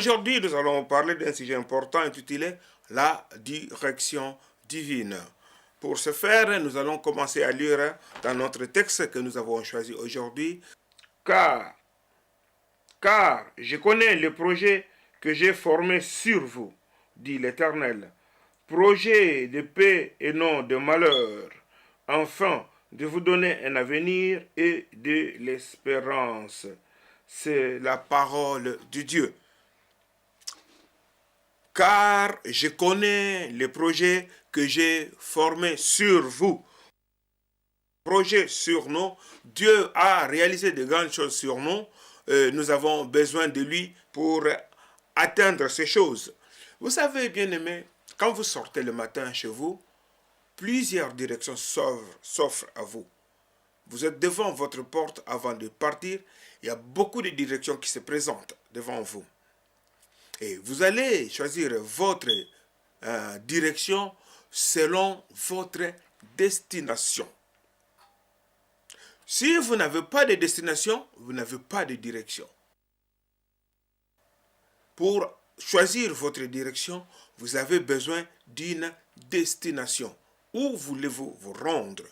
Aujourd'hui, nous allons parler d'un sujet important intitulé la direction divine. Pour ce faire, nous allons commencer à lire dans notre texte que nous avons choisi aujourd'hui. Car je connais le projet que j'ai formé sur vous, dit l'Éternel. Projet de paix et non de malheur, afin de vous donner un avenir et de l'espérance. C'est la parole de Dieu. Car je connais les projets que j'ai formés sur vous. Projet sur nous. Dieu a réalisé de grandes choses sur nous. Nous avons besoin de lui pour atteindre ces choses. Vous savez, bien aimé, quand vous sortez le matin chez vous, plusieurs directions s'offrent à vous. Vous êtes devant votre porte avant de partir. Il y a beaucoup de directions qui se présentent devant vous. Et vous allez choisir votre direction selon votre destination. Si vous n'avez pas de destination, vous n'avez pas de direction. Pour choisir votre direction, vous avez besoin d'une destination. Où voulez-vous vous rendre?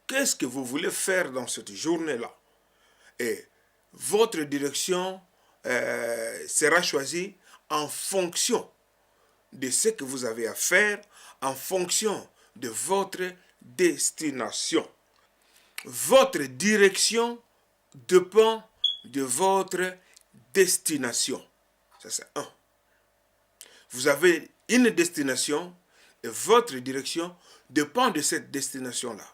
Qu'est-ce que vous voulez faire dans cette journée-là? Et votre direction sera choisie en fonction de ce que vous avez à faire, en fonction de votre destination. Votre direction dépend de votre destination. Ça, c'est un. Vous avez une destination et votre direction dépend de cette destination-là.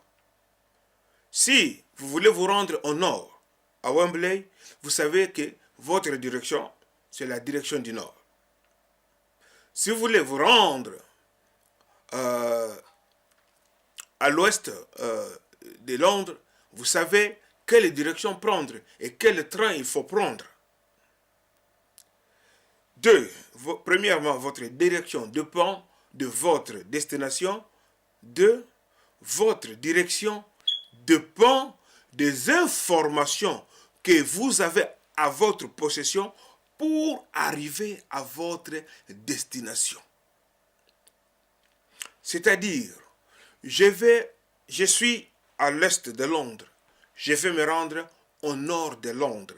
Si vous voulez vous rendre au nord, à Wembley, vous savez que votre direction, c'est la direction du nord. Si vous voulez vous rendre à l'ouest de Londres, vous savez quelle direction prendre et quel train il faut prendre. Premièrement, votre direction dépend de votre destination. Deux, votre direction dépend des informations que vous avez à votre possession pour arriver à votre destination. C'est-à-dire, je suis à l'est de Londres, je vais me rendre au nord de Londres.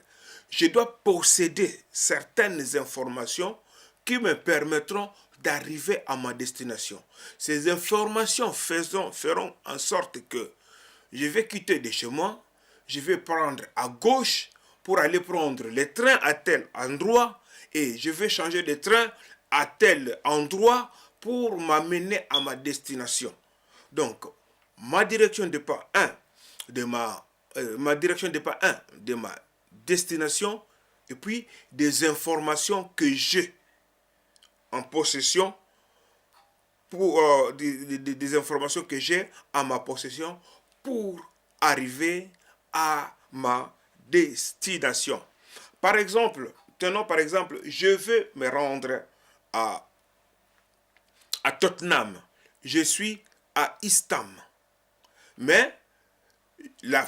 Je dois posséder certaines informations qui me permettront d'arriver à ma destination. Ces informations feront en sorte que je vais quitter de chez moi, je vais prendre à gauche pour aller prendre le train à tel endroit et je vais changer de train à tel endroit pour m'amener à ma destination. Donc, ma direction dépend de ma destination et puis des informations que j'ai en possession des informations que j'ai à ma possession pour arriver à ma destination. Par exemple, je veux me rendre à Tottenham. Je suis à Eastham. Mais la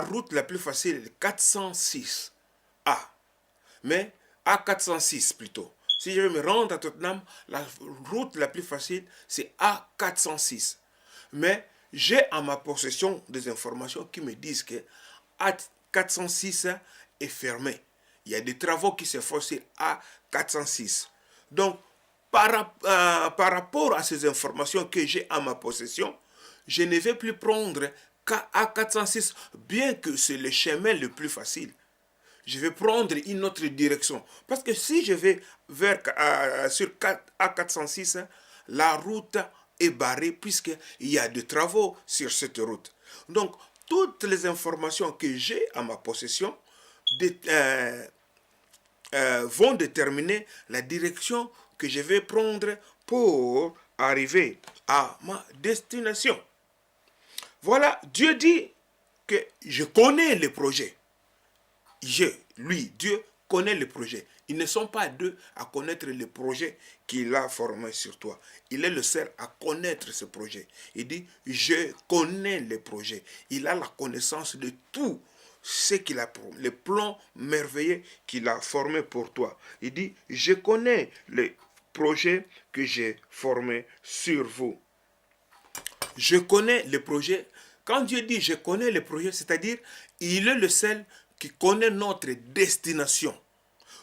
route la plus facile est 406 A. Mais A406 plutôt. Si je veux me rendre à Tottenham, la route la plus facile, c'est A406. Mais j'ai en ma possession des informations qui me disent que A406 est fermé. Il y a des travaux qui se font sur A406. Donc, par rapport à ces informations que j'ai en ma possession, je ne vais plus prendre qu'A406, bien que c'est le chemin le plus facile. Je vais prendre une autre direction. Parce que si je vais sur A406, la route est barrée puisqu'il y a des travaux sur cette route. Donc, toutes les informations que j'ai à ma possession vont déterminer la direction que je vais prendre pour arriver à ma destination. Voilà, Dieu dit que je connais les projets. Dieu connaît les projets. Ils ne sont pas deux à connaître les projets qu'il a formés sur toi. Il est le seul à connaître ce projet. Il dit, je connais les projets. Il a la connaissance de tout ce qu'il a, les plans merveilleux qu'il a formés pour toi. Il dit, je connais les projets que j'ai formés sur vous. Je connais les projets. Quand Dieu dit je connais les projets, c'est-à-dire il est le seul qui connaît notre destination.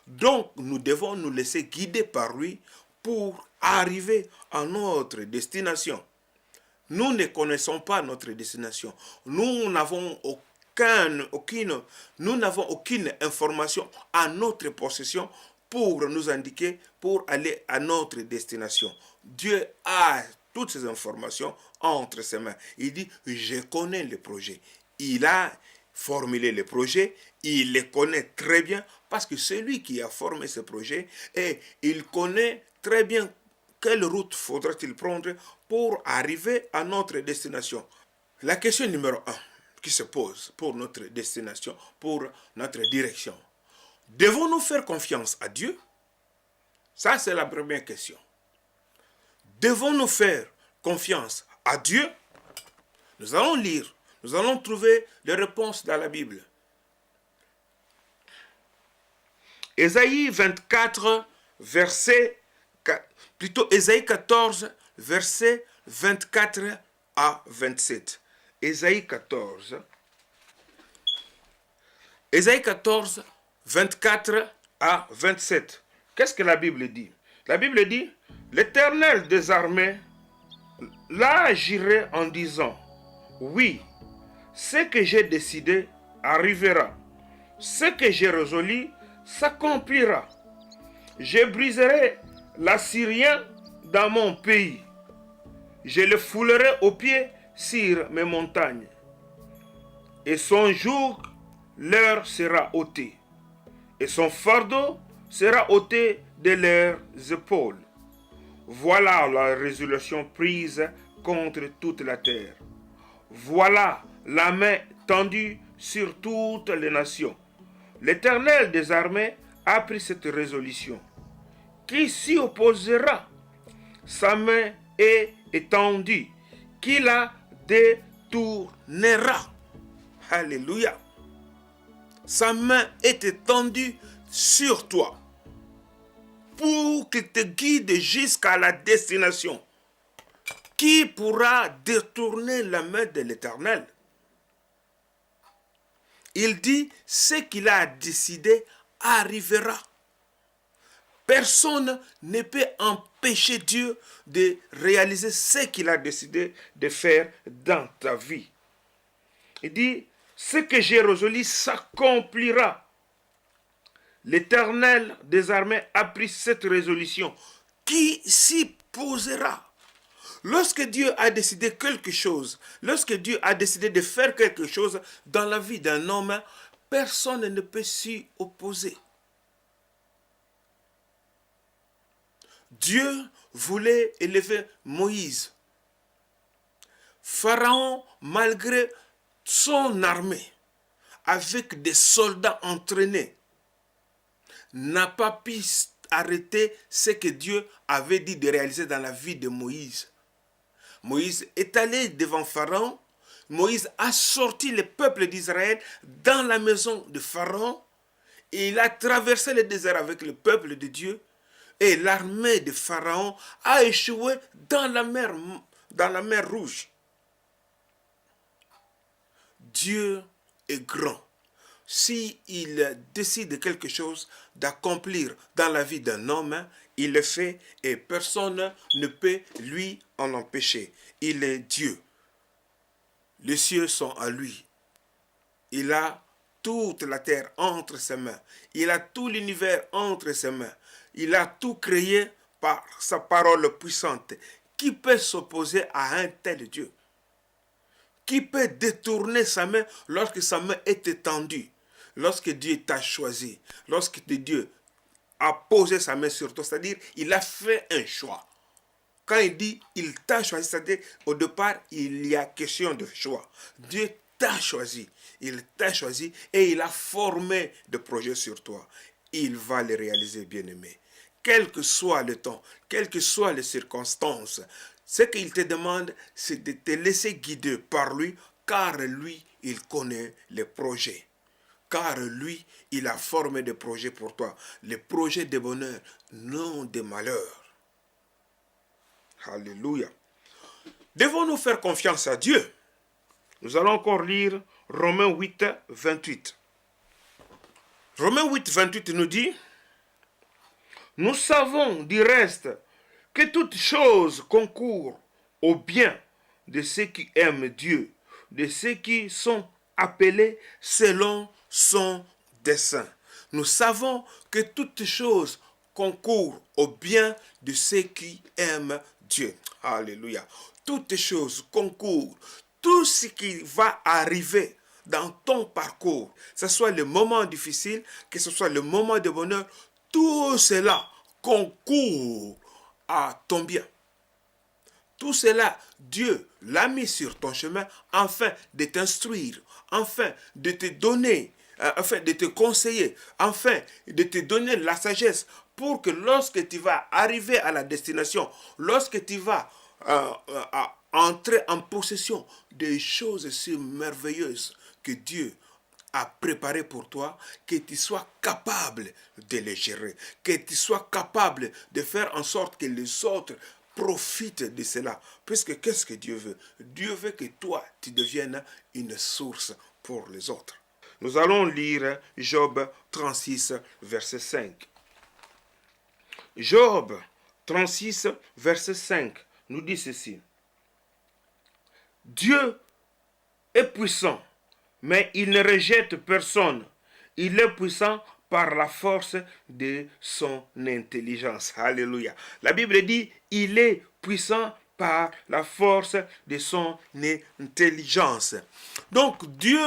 Donc nous devons nous laisser guider par lui pour arriver à notre destination. Nous ne connaissons pas notre destination. Nous n'avons aucune information à notre possession pour nous indiquer, pour aller à notre destination. Dieu a toutes ces informations entre ses mains. Il dit, je connais les projets. Il a formulé les projets, il les connaît très bien parce que c'est lui qui a formé ces projets et il connaît très bien quelle route faudra-t-il prendre pour arriver à notre destination. La question numéro 1 qui se pose pour notre destination, pour notre direction. Devons-nous faire confiance à Dieu? Ça, c'est la première question. Devons-nous faire confiance à Dieu? Nous allons lire, nous allons trouver les réponses dans la Bible. Ésaïe 24, verset 4, plutôt Ésaïe 14, verset 24 à 27. Ésaïe 14, 24 à 27. Qu'est-ce que la Bible dit? La Bible dit, l'Éternel des armées, là j'irai en disant, oui, ce que j'ai décidé arrivera, ce que j'ai résolu s'accomplira. Je briserai l'Assyrien dans mon pays, je le foulerai aux pieds sur mes montagnes, et son joug leur sera ôté, et son fardeau sera ôté de leurs épaules. Voilà la résolution prise contre toute la terre. Voilà la main tendue sur toutes les nations. L'Éternel des armées a pris cette résolution. Qui s'y opposera? Sa main est étendue, qui la détournera. Alléluia. Sa main est étendue sur toi pour qu'il te guide jusqu'à la destination. Qui pourra détourner la main de l'Éternel? Il dit, ce qu'il a décidé arrivera. Personne ne peut empêcher Dieu de réaliser ce qu'il a décidé de faire dans ta vie. Il dit, ce que j'ai résolu s'accomplira. L'Éternel des armées a pris cette résolution. Qui s'y posera? Lorsque Dieu a décidé quelque chose, lorsque Dieu a décidé de faire quelque chose dans la vie d'un homme, personne ne peut s'y opposer. Dieu voulait élever Moïse. Pharaon, malgré son armée, avec des soldats entraînés, n'a pas pu arrêter ce que Dieu avait dit de réaliser dans la vie de Moïse. Moïse est allé devant Pharaon. Moïse a sorti le peuple d'Israël dans la maison de Pharaon. Et il a traversé le désert avec le peuple de Dieu. Et l'armée de Pharaon a échoué dans la mer Rouge. Dieu est grand. S'il décide quelque chose d'accomplir dans la vie d'un homme, il le fait et personne ne peut lui en empêcher. Il est Dieu. Les cieux sont à lui. Il a toute la terre entre ses mains. Il a tout l'univers entre ses mains. Il a tout créé par sa parole puissante. Qui peut s'opposer à un tel Dieu? Qui peut détourner sa main lorsque sa main est étendue? Lorsque Dieu t'a choisi, lorsque Dieu a posé sa main sur toi, c'est-à-dire il a fait un choix. Quand il dit il t'a choisi, c'est-à-dire au départ il y a question de choix. Dieu t'a choisi, il t'a choisi et il a formé des projets sur toi. Il va les réaliser, bien-aimé. Quel que soit le temps, quelles que soient les circonstances, ce qu'il te demande, c'est de te laisser guider par lui, car lui, il connaît les projets. car lui, il a formé des projets pour toi. Les projets de bonheur, non de malheur. Alléluia. Devons-nous faire confiance à Dieu? Nous allons encore lire Romains 8, 28. Romains 8, 28 nous dit: nous savons du reste que toutes choses concourent au bien de ceux qui aiment Dieu, de ceux qui sont appelés selon son dessein. Nous savons que toutes choses concourent au bien de ceux qui aiment Dieu. Alléluia. Toutes choses concourent. Tout ce qui va arriver dans ton parcours, que ce soit le moment difficile, que ce soit le moment de bonheur, tout cela concourt à ton bien. Tout cela, Dieu l'a mis sur ton chemin afin de t'instruire, afin de te donner, afin de te conseiller, afin de te donner la sagesse pour que lorsque tu vas arriver à la destination, lorsque tu vas entrer en possession des choses si merveilleuses que Dieu a préparé pour toi, que tu sois capable de les gérer, que tu sois capable de faire en sorte que les autres profitent de cela. Puisque qu'est-ce que Dieu veut? Dieu veut que toi, tu deviennes une source pour les autres. Nous allons lire Job 36, verset 5. Job 36, verset 5 nous dit ceci. Dieu est puissant, mais il ne rejette personne. Il est puissant par la force de son intelligence. Alléluia. La Bible dit, il est puissant par la force de son intelligence. Donc Dieu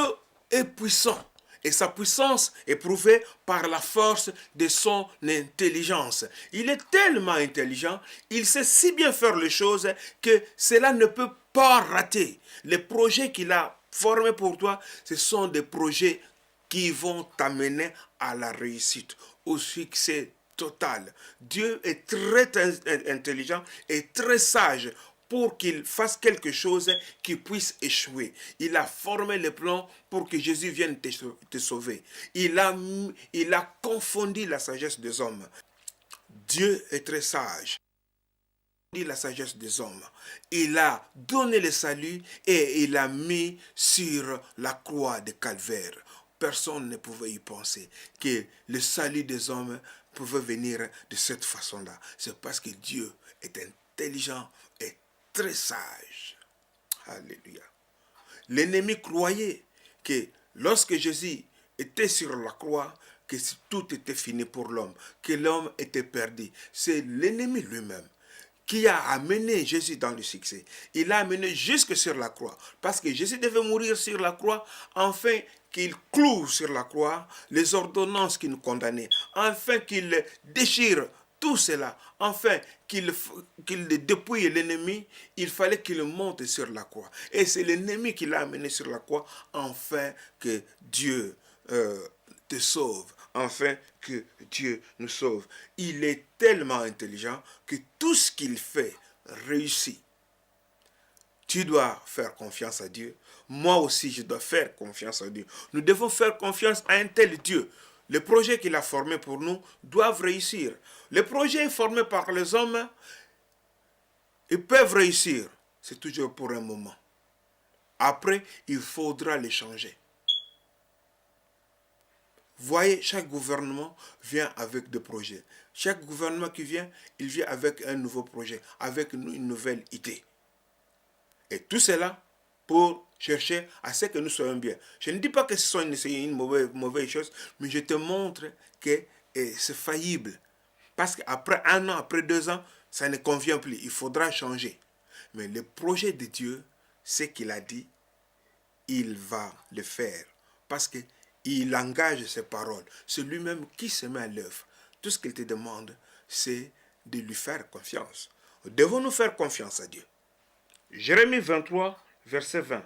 est puissant. Et sa puissance est prouvée par la force de son intelligence. Il est tellement intelligent, il sait si bien faire les choses que cela ne peut pas rater. Les projets qu'il a formés pour toi, ce sont des projets qui vont t'amener à la réussite, au succès total. Dieu est très intelligent et très sage pour qu'il fasse quelque chose qui puisse échouer. Il a formé le plan pour que Jésus vienne te sauver. Il a confondu la sagesse des hommes. Dieu est très sage. Il a confondu la sagesse des hommes. Il a donné le salut et il l'a mis sur la croix de Calvaire. Personne ne pouvait y penser que le salut des hommes pouvait venir de cette façon-là. C'est parce que Dieu est intelligent et très sage. Alléluia. L'ennemi croyait que lorsque Jésus était sur la croix, que tout était fini pour l'homme, que l'homme était perdu. C'est l'ennemi lui-même qui a amené Jésus dans le succès. Il l'a amené jusque sur la croix. Parce que Jésus devait mourir sur la croix, afin qu'il cloue sur la croix les ordonnances qui nous condamnaient, afin qu'il déchire tout cela, afin qu'il dépouille l'ennemi. Il fallait qu'il monte sur la croix. Et c'est l'ennemi qui l'a amené sur la croix, afin que Dieu te sauve, afin que Dieu nous sauve. Il est tellement intelligent que tout ce qu'il fait réussit. Tu dois faire confiance à Dieu. Moi aussi, je dois faire confiance à Dieu. Nous devons faire confiance à un tel Dieu. Les projets qu'il a formés pour nous doivent réussir. Les projets formés par les hommes, ils peuvent réussir. C'est toujours pour un moment. Après, il faudra les changer. Voyez, chaque gouvernement vient avec des projets. Chaque gouvernement qui vient, il vient avec un nouveau projet, avec une nouvelle idée. Et tout cela pour chercher à ce que nous soyons bien. Je ne dis pas que ce soit une mauvaise chose, mais je te montre que c'est faillible. Parce qu'après 1 an, après 2 ans, ça ne convient plus. Il faudra changer. Mais le projet de Dieu, ce qu'il a dit, il va le faire. Parce que il engage ses paroles. C'est lui-même qui se met à l'œuvre. Tout ce qu'il te demande, c'est de lui faire confiance. Devons-nous faire confiance à Dieu? Jérémie 23, verset 20.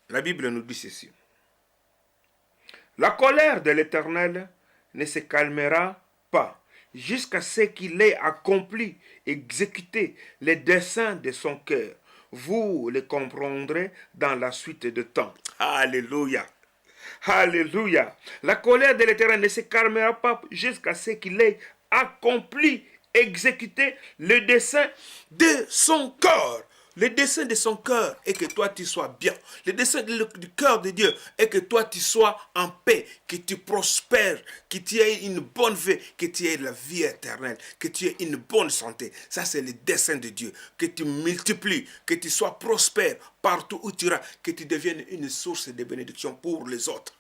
La Bible nous dit ceci. La colère de l'Éternel ne se calmera pas jusqu'à ce qu'il ait accompli, exécuté les desseins de son cœur. Vous les comprendrez dans la suite de temps. Alléluia. Alléluia. La colère de l'Éternel ne se calmera pas jusqu'à ce qu'il ait accompli, exécuté le dessein de son cœur. Le dessein de son cœur est que toi tu sois bien. Le dessein du cœur de Dieu est que toi tu sois en paix, que tu prospères, que tu aies une bonne vie, que tu aies la vie éternelle, que tu aies une bonne santé. Ça c'est le dessein de Dieu. Que tu multiplies, que tu sois prospère partout où tu iras, que tu deviennes une source de bénédiction pour les autres.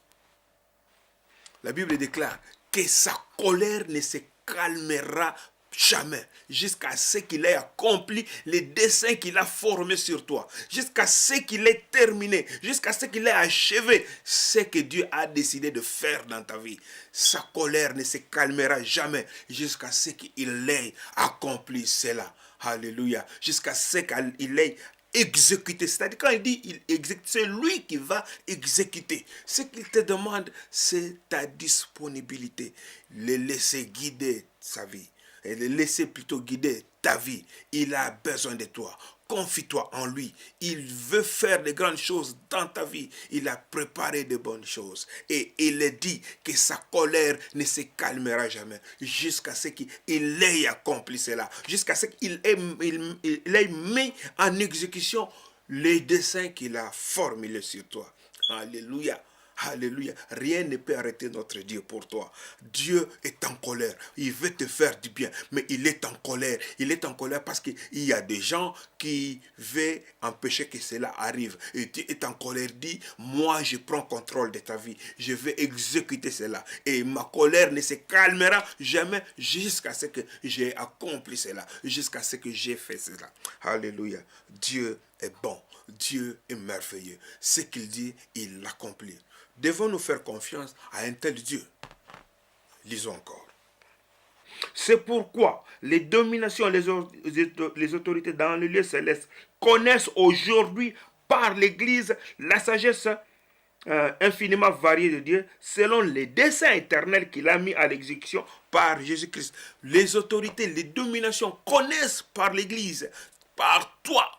La Bible déclare que sa colère ne se calmera jamais, jusqu'à ce qu'il ait accompli les desseins qu'il a formés sur toi, jusqu'à ce qu'il ait terminé, jusqu'à ce qu'il ait achevé ce que Dieu a décidé de faire dans ta vie. Sa colère ne se calmera jamais jusqu'à ce qu'il ait accompli cela. Alléluia. Jusqu'à ce qu'il ait exécuter. C'est-à-dire quand il dit il exécute, c'est lui qui va exécuter. Ce qu'il te demande, c'est ta disponibilité. Le laisser guider sa vie. Et le laisser plutôt guider ta vie. Il a besoin de toi. Confie-toi en lui. Il veut faire de grandes choses dans ta vie. Il a préparé de bonnes choses. Et il dit que sa colère ne se calmera jamais. Jusqu'à ce qu'il ait accompli cela. Jusqu'à ce qu'il ait mis en exécution les desseins qu'il a formulés sur toi. Alléluia. Alléluia. Rien ne peut arrêter notre Dieu pour toi. Dieu est en colère. Il veut te faire du bien, mais il est en colère. Il est en colère parce qu'il y a des gens qui veulent empêcher que cela arrive. Et Dieu est en colère, dit, moi je prends contrôle de ta vie. Je vais exécuter cela. Et ma colère ne se calmera jamais jusqu'à ce que j'ai accompli cela. Jusqu'à ce que j'ai fait cela. Alléluia. Dieu est bon. Dieu est merveilleux. Ce qu'il dit, il l'accomplit. Devons-nous faire confiance à un tel Dieu? Lisons encore. C'est pourquoi les dominations, les autorités dans le lieu céleste connaissent aujourd'hui par l'Église la sagesse infiniment variée de Dieu selon les desseins éternels qu'il a mis à l'exécution par Jésus-Christ. Les autorités, les dominations connaissent par l'Église, par toi.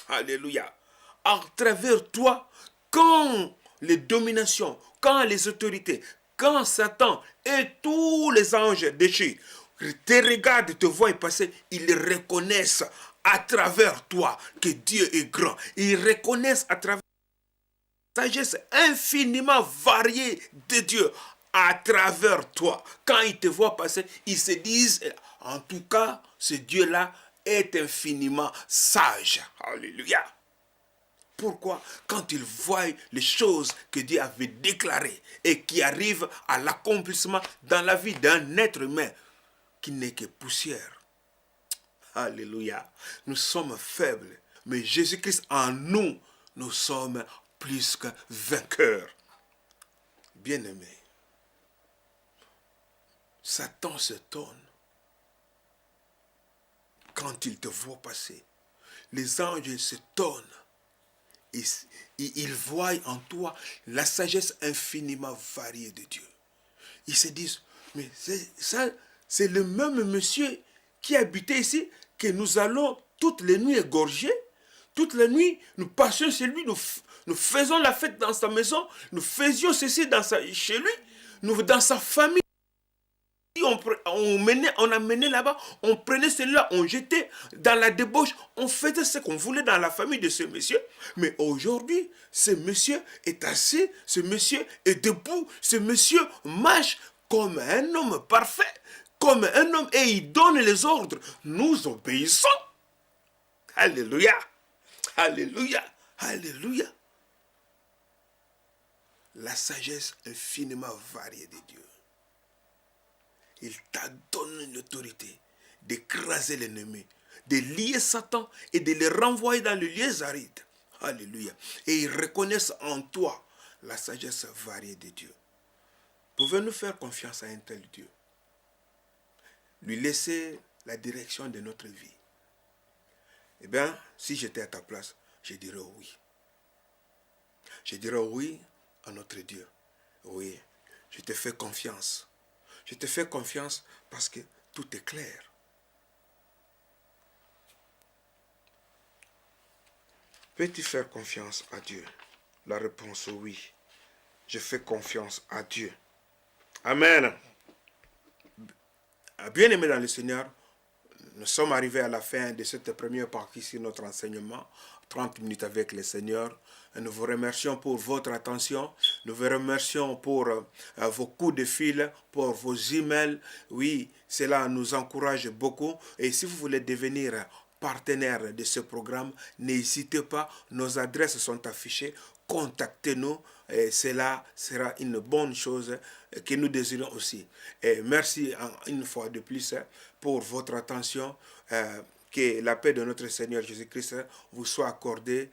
Alléluia. À travers toi, quand les dominations, quand les autorités, quand Satan et tous les anges déchus te regardent, te voient passer, ils reconnaissent à travers toi que Dieu est grand. Ils reconnaissent à travers la sagesse infiniment variée de Dieu à travers toi. Quand ils te voient passer, ils se disent, en tout cas, ce Dieu-là est infiniment sage. Alléluia. Pourquoi? Quand ils voient les choses que Dieu avait déclarées et qui arrivent à l'accomplissement dans la vie d'un être humain qui n'est que poussière. Alléluia. Nous sommes faibles, mais Jésus-Christ en nous, nous sommes plus que vainqueurs. Bien-aimés, Satan s'étonne quand il te voit passer. Les anges s'étonnent. Ils voient en toi la sagesse infiniment variée de Dieu. Ils se disent, mais c'est le même monsieur qui habitait ici, que nous allons toutes les nuits égorger. Toutes les nuits, nous passions chez lui, nous faisons la fête dans sa maison, nous faisions ceci chez lui, nous dans sa famille. On a mené là-bas, on prenait celui-là, on jetait dans la débauche, on faisait ce qu'on voulait dans la famille de ce monsieur. Mais aujourd'hui, ce monsieur est assis, ce monsieur est debout, ce monsieur marche comme un homme parfait, comme un homme, et il donne les ordres. Nous obéissons. Alléluia, alléluia, alléluia. La sagesse infiniment variée de Dieu. Il t'a donné l'autorité d'écraser l'ennemi, de lier Satan et de le renvoyer dans le lieu aride. Alléluia. Et ils reconnaissent en toi la sagesse variée de Dieu. Pouvons-nous faire confiance à un tel Dieu? Lui laisser la direction de notre vie? Eh bien, si j'étais à ta place, je dirais oui. Je dirais oui à notre Dieu. Oui, je te fais confiance. Je te fais confiance parce que tout est clair. Peux-tu faire confiance à Dieu? La réponse est oui. je fais confiance à Dieu. Amen. Bien-aimés dans le Seigneur, nous sommes arrivés à la fin de cette première partie sur notre enseignement, 30 minutes avec le Seigneur. Et nous vous remercions pour votre attention. Nous vous remercions pour vos coups de fil, pour vos emails. Oui, cela nous encourage beaucoup. Et si vous voulez devenir partenaire de ce programme, n'hésitez pas. Nos adresses sont affichées. Contactez-nous. Et cela sera une bonne chose que nous désirons aussi. Et merci une fois de plus pour votre attention. Que la paix de notre Seigneur Jésus-Christ vous soit accordée.